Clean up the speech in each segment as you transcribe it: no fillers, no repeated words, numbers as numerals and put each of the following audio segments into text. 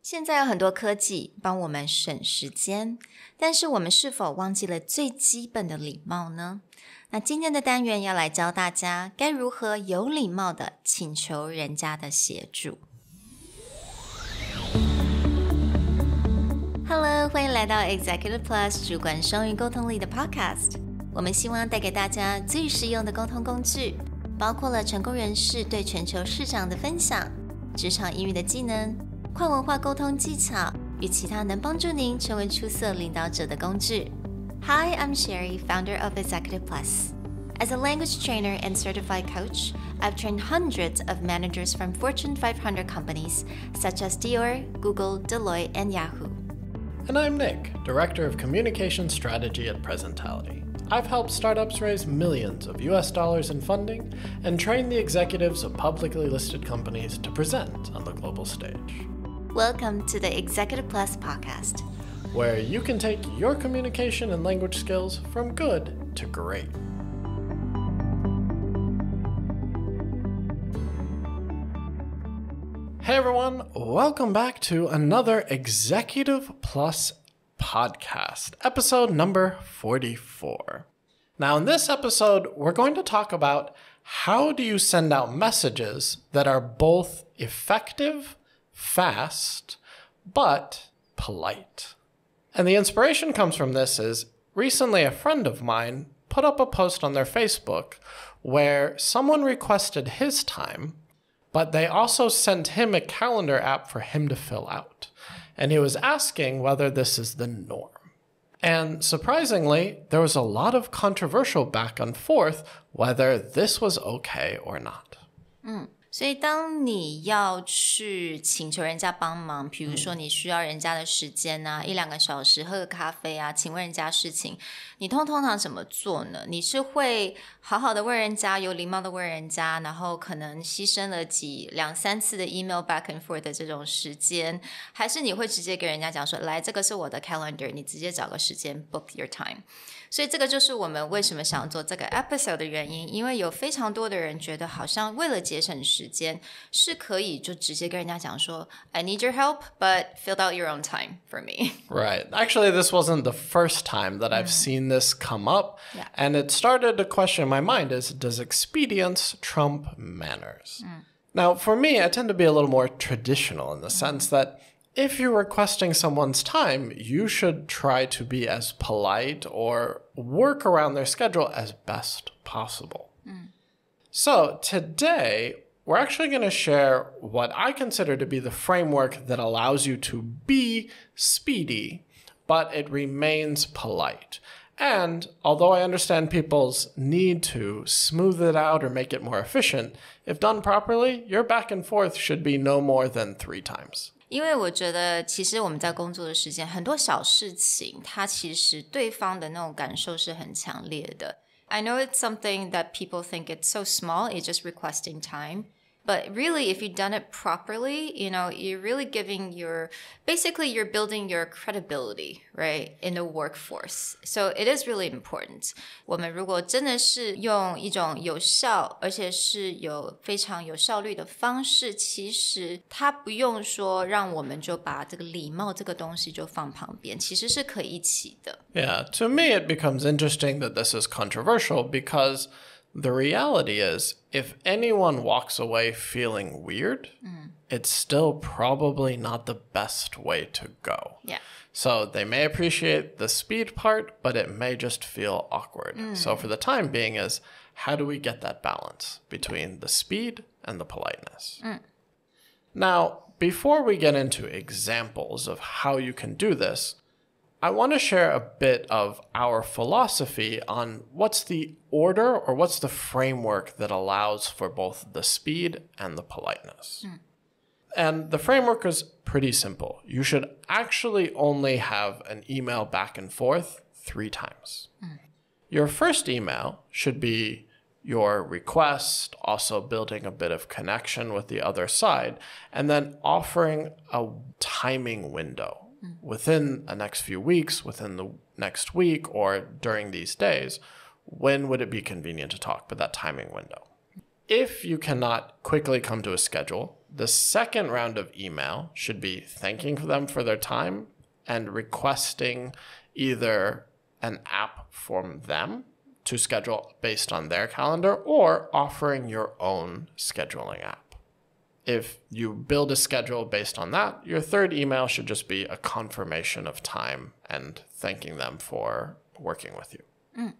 现在有很多科技帮我们省时间，但是我们是否忘记了最基本的礼貌呢？那今天的单元要来教大家该如何有礼貌地请求人家的协助。Hello， 欢迎来到 Executive Plus 主管双语沟通力的 podcast。我们希望带给大家最实用的沟通工具，包括了成功人士对全球市场的分享、职场英语的技能、跨文化沟通技巧与其他能帮助您成为出色领导者的工具。Hi, I'm Sherry, founder of Executive Plus. As a language trainer and certified coach, I've trained hundreds of managers from Fortune 500 companies such as Dior, Google, Deloitte, and Yahoo. And I'm Nick, Director of Communication Strategy at Presentality. I've helped startups raise millions of US dollars in funding and train the executives of publicly listed companies to present on the global stage. Welcome to the Executive Plus podcast, where you can take your communication and language skills from good to great. Hey everyone, welcome back to another Executive Plus podcast, episode number 44. Now in this episode, we're going to talk about how do you send out messages that are both effective, fast, but polite. And the inspiration comes from this is recently a friend of mine put up a post on their Facebook where someone requested his time, but they also sent him a calendar app for him to fill out. And he was asking whether this is the norm. And surprisingly, there was a lot of controversial back and forth whether this was okay or not. 所以当你要去请求人家帮忙，比如说你需要人家的时间啊，1-2个小时喝个咖啡啊，请问人家事情，你通常怎么做呢？你是会好好的问人家，有礼貌的问人家，然后可能牺牲了2-3次的 email back and forth 的这种时间，还是你会直接给人家讲说，来，这个是我的 calendar， 你直接找个时间 book your time。所以这个就是我们为什么想做这个 episode 的原因，因为有非常多的人觉得好像为了节省时间是可以就直接跟人家讲说 I need your help, but fill out your own time for me. Right. Actually, this wasn't the first time that I've seen this come up. Yeah. And it started to question in my mind is, does expedience trump manners? Now, for me, I tend to be a little more traditional in the sense that if you're requesting someone's time, you should try to be as polite or work around their schedule as best possible. So today, we're actually going to share what I consider to be the framework that allows you to be speedy, but it remains polite. And although I understand people's need to smooth it out or make it more efficient, if done properly, your back and forth should be no more than 3 times. 因为我觉得其实我们在工作的时间很多小事情它其实对方的那种感受是很强烈的。I know it's something that people think it's so small, it's just requesting time. But really, if you've done it properly, you're really basically you're building your credibility, right, in the workforce. So it is really important. 我们如果真的是用一种有效而且是有非常有效率的方式，其实它不用说让我们就把这个礼貌这个东西就放旁边，其实是可以一起的。Yeah, to me it becomes interesting that this is controversial because the reality is, if anyone walks away feeling weird, it's still probably not the best way to go. Yeah. So they may appreciate the speed part, but it may just feel awkward. So for the time being is, how do we get that balance between the speed and the politeness? Now, before we get into examples of how you can do this, I want to share a bit of our philosophy on what's the order or what's the framework that allows for both the speed and the politeness. And the framework is pretty simple. You should actually only have an email back and forth 3 times. Your first email should be your request, also building a bit of connection with the other side, and then offering a timing window. Within the next few weeks, within the next week, or during these days, when would it be convenient to talk, but that timing window. If you cannot quickly come to a schedule, the second round of email should be thanking them for their time and requesting either an app from them to schedule based on their calendar or offering your own scheduling app. If you build a schedule based on that, your third email should just be a confirmation of time and thanking them for working with you.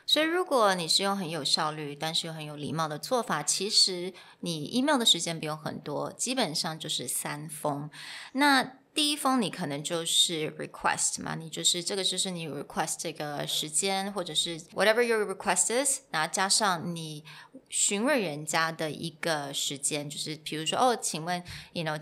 所以如果你是用很有效率但是又很有礼貌的做法，其实你 email 的时间不用很多，基本上就是3封。那第一封你可能就是 request 嘛，你就是这个就是你 request 这个时间，或者是 whatever your request is， 然后加上你询问人家的一个时间，就是比如说请问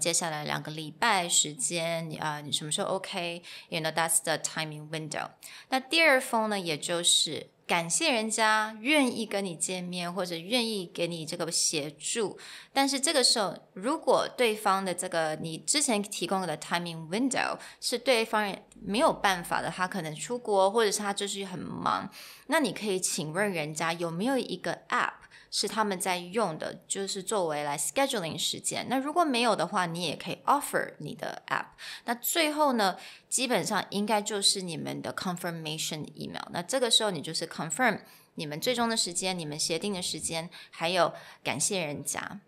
接下来2个礼拜时间你什么时候 OK， that's the timing window。 那第二封呢，也就是感谢人家愿意跟你见面，或者愿意给你这个协助，但是这个时候如果对方的这个你之前提供的 timing window 是对方没有办法的，他可能出国，或者是他就是很忙，那你可以请问人家有没有一个 app 是他们在用的，就是作为来 scheduling 时间。那如果没有的话，你也可以 offer 你的 app。 那最后呢，基本上应该就是你们的 confirmation email。 那这个时候你就是 confirm 你们最终的时间，你们协定的时间，还有感谢人家。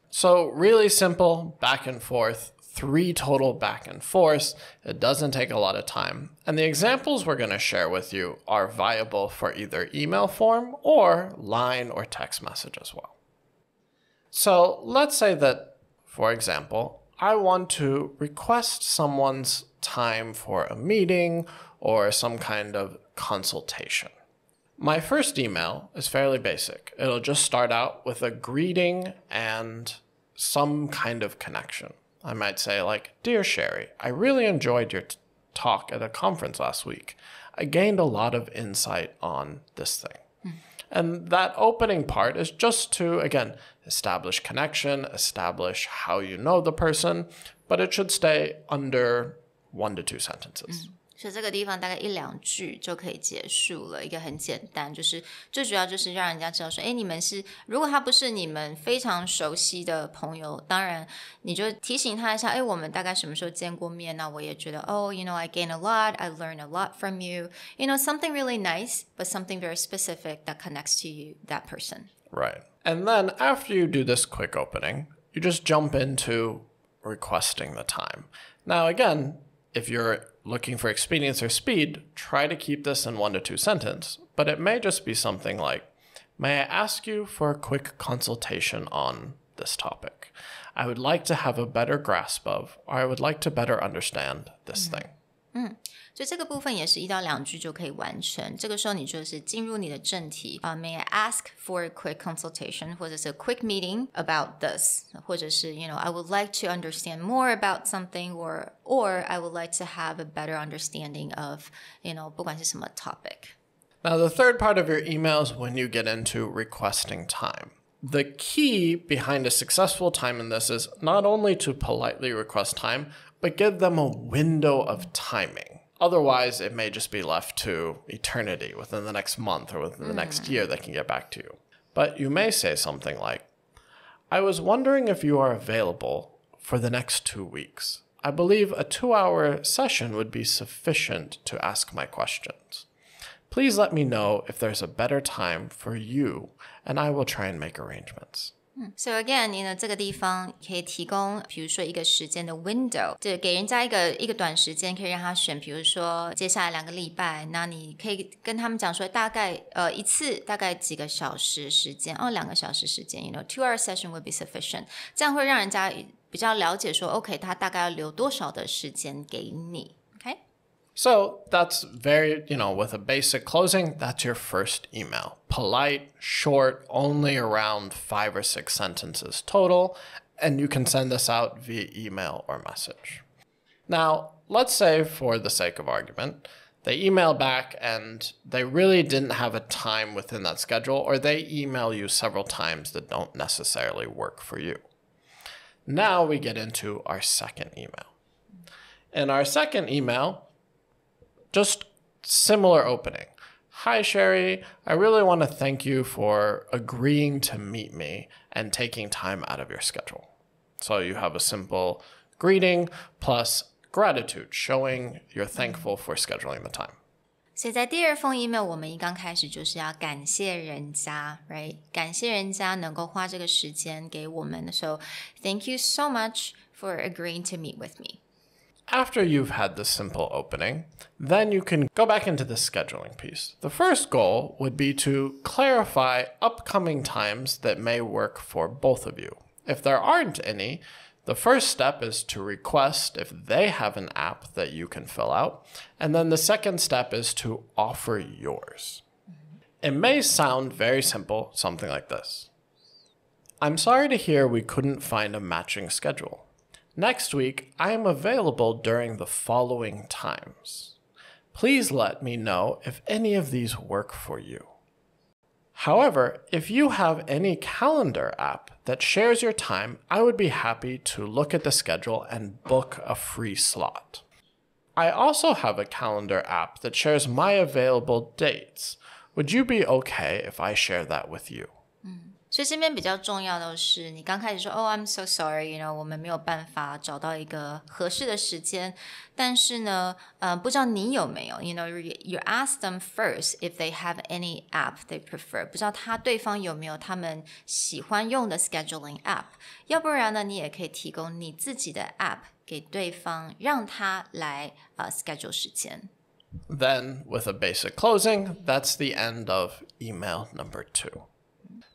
So really simple, back and forth, 3 total back and forths. It doesn't take a lot of time. And the examples we're going to share with you are viable for either email form or line or text message as well. So let's say that, for example, I want to request someone's time for a meeting or some kind of consultation. My first email is fairly basic. It'll just start out with a greeting and some kind of connection. I might say like, Dear Sherry, I really enjoyed your talk at a conference last week. I gained a lot of insight on this thing. And that opening part is just to, again, establish connection, establish how you know the person, but it should stay under 1 to 2 sentences. 所以这个地方大概1-2句就可以结束了，一个很简单，就是最主要就是让人家知道说，你们是，如果他不是你们非常熟悉的朋友，当然你就提醒他一下，我们大概什么时候见过面，那我也觉得I gain a lot, I learn a lot from you, something really nice, but something very specific that connects to you, that person. Right. And then after you do this quick opening, you just jump into requesting the time. Now again, if you're looking for expedience or speed, try to keep this in 1 to 2 sentences, but it may just be something like, may I ask you for a quick consultation on this topic? I would like to have a better grasp of, or I would like to better understand this thing. 所以这个部分也是1到2句就可以完成。这个时候你就是进入你的正题May I ask for a quick consultation， 或者是 a quick meeting about this， 或者是I would like to understand more about something, or I would like to have a better understanding of 不管是什么 topic。 Now the third part of your email is when you get into requesting time. The key behind a successful time in this is not only to politely request time, but give them a window of timing. Otherwise, it may just be left to eternity, within the next month or within the next year they can get back to you. But you may say something like, I was wondering if you are available for the next 2 weeks. I believe a 2-hour session would be sufficient to ask my questions. Please let me know if there's a better time for you, and I will try and make arrangements. So again, 这个地方可以提供，比如说一个时间的 window， 就给人家一个短时间，可以让他选，比如说接下来2个礼拜，那你可以跟他们讲说，大概一次大概几个小时时间，2个小时时间，2-hour session would be sufficient， 这样会让人家比较了解说 OK 他大概要留多少的时间给你。 So that's very, with a basic closing, that's your first email. Polite, short, only around 5 or 6 sentences total, and you can send this out via email or message. Now, let's say for the sake of argument, they email back and they really didn't have a time within that schedule, or they email you several times that don't necessarily work for you. Now we get into our second email. In our second email, just similar opening. Hi, Sherry. I really want to thank you for agreeing to meet me and taking time out of your schedule. So you have a simple greeting plus gratitude, showing you're thankful for scheduling the time. 所以在第二封 email 我们一刚开始就是要感谢人家 right? 感谢人家能够花这个时间给我们 So thank you so much for agreeing to meet with me. After you've had this simple opening, then you can go back into the scheduling piece. The first goal would be to clarify upcoming times that may work for both of you. If there aren't any, the first step is to request if they have an app that you can fill out. And then the second step is to offer yours. It may sound very simple, something like this. I'm sorry to hear we couldn't find a matching schedule. Next week, I am available during the following times. Please let me know if any of these work for you. However, if you have any calendar app that shares your time, I would be happy to look at the schedule and book a free slot. I also have a calendar app that shares my available dates. Would you be okay if I share that with you? 所以这边比较重要的是你刚开始说 Oh, I'm so sorry, you know, 我们没有办法找到一个合适的时间但是呢不知道你有没有 you know, you ask them first if they have any app they prefer 不知道对方有没有他们喜欢用的 scheduling app 要不然呢你也可以提供你自己的 app 给对方让他来schedule 时间 Then, with a basic closing, that's the end of email number 2.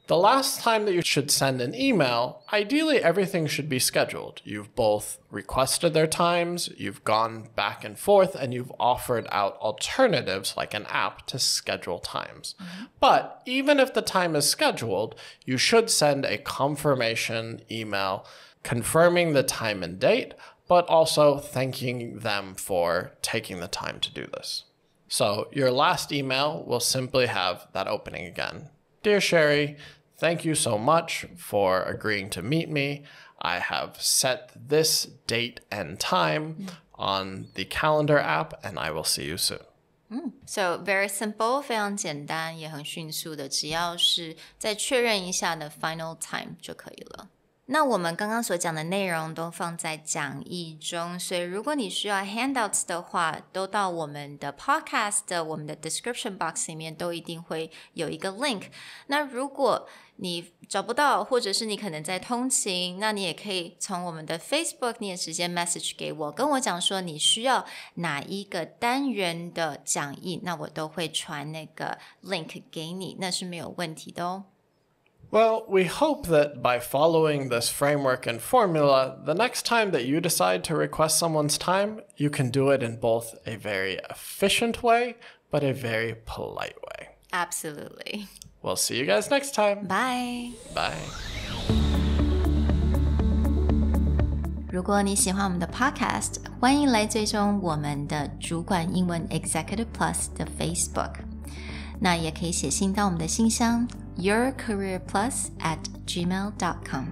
The last time that you should send an email, ideally everything should be scheduled. You've both requested their times, you've gone back and forth, and you've offered out alternatives like an app to schedule times. But even if the time is scheduled, you should send a confirmation email confirming the time and date, but also thanking them for taking the time to do this. So your last email will simply have that opening again. Dear Sherry, thank you so much for agreeing to meet me. I have set this date and time on the calendar app, and I will see you soon. So very simple, 非常简单，也很迅速的，只要是再确认一下的 final time 就可以了。那我们刚刚所讲的内容都放在讲义中，所以如果你需要 handouts 的话，都到我们的 podcast 的我们的 description box 里面都一定会有一个 link。那如果你找不到，或者是你可能在通勤，那你也可以从我们的 Facebook 你也直接 message 给我，跟我讲说你需要哪一个单元的讲义，那我都会传那个 link 给你，那是没有问题的哦。Well, we hope that by following this framework and formula, the next time that you decide to request someone's time, you can do it in both a very efficient way, but a very polite way. Absolutely. We'll see you guys next time. Bye. Bye. 如果你喜欢我们的 podcast， 欢迎来追踪我们的主管英文 Executive Plus 的 Facebook。那也可以写信到我们的信箱yourcareerplus@gmail.com